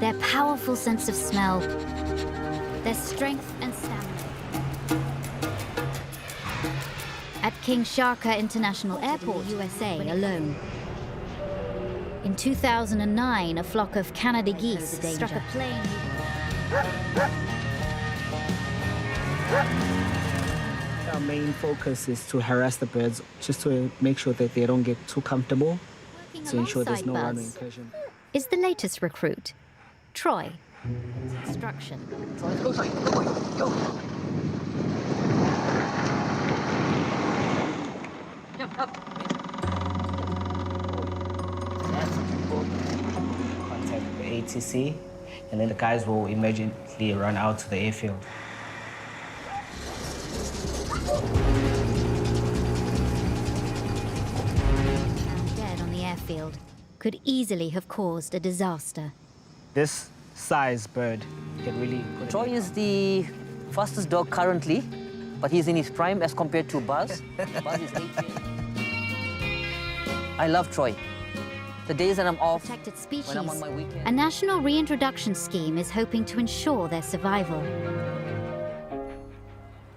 their powerful sense of smell, their strength and stamina. At King Sharka International Airport, USA, alone. In 2009, a flock of Canada geese struck a plane. Our main focus is to harass the birds, just to make sure that they don't get too comfortable, to ensure there's no runway incursion. Is the latest recruit, Troy. Instruction. Go, go. Contact the ATC, and then the guys will immediately run out to the airfield. Dead on the airfield could easily have caused a disaster. This size bird can really... Troy is the fastest dog currently, but he's in his prime as compared to Buzz. Buzz is 8 years. I love Troy. The days that I'm off, Protected species. when I'm on my weekend. A national reintroduction scheme is hoping to ensure their survival.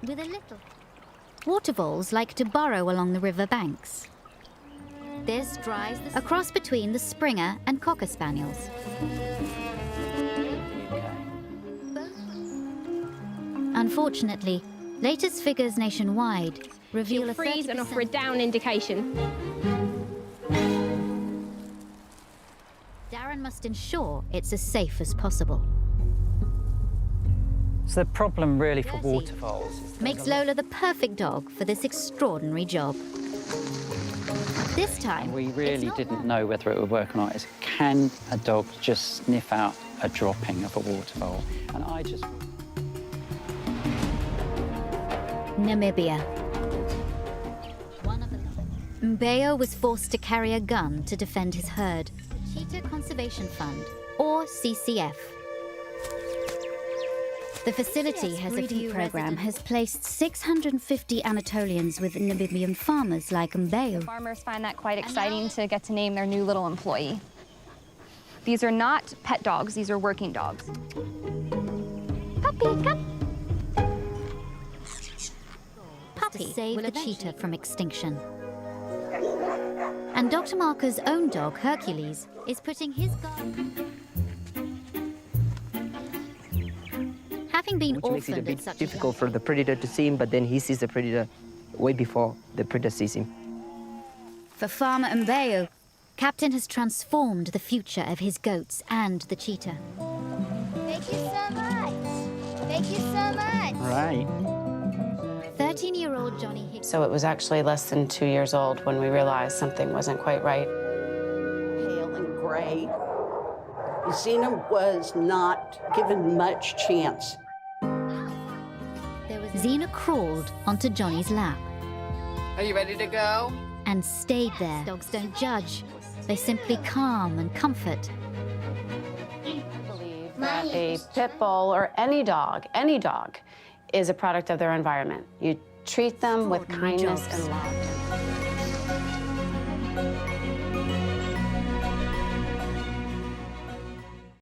With a little. Water voles like to burrow along the river banks. This dries a cross between the Springer and Cocker Spaniels. Unfortunately, latest figures nationwide reveal a freeze and 30% offer a down indication. Darren must ensure it's as safe as possible. So the problem really for water voles is Makes Lola the perfect dog for this extraordinary job. This time, we it's really not didn't one. know whether it would work or not. Is can a dog just sniff out a dropping of a water vole? And I just... Namibia. Mbeo was forced to carry a gun to defend his herd. The Cheetah Conservation Fund, or CCF. The facility has a few program has placed 650 Anatolians with Namibian farmers like Mbeo. Farmers find that quite exciting to get to name their new little employee. These are not pet dogs, these are working dogs. Puppy, come. Puppy to save the cheetah from extinction. And Dr. Marker's own dog, Hercules, is putting his guard... Having been Which makes it a orphaned at bit such difficult a for the predator to see him, but then he sees the predator way before the predator sees him. For farmer Mbeo, Captain has transformed the future of his goats and the cheetah. Thank you so much. Thank you so much. All right. 13-year-old Johnny Hicks. So it was actually less than 2 years old when we realized something wasn't quite right. Pale and gray. Xena was not given much chance. Xena crawled onto Johnny's lap. Are you ready to go? And stayed there. Dogs don't judge. They simply calm and comfort. I believe that a pit bull or any dog is a product of their environment. You treat them with kindness and love.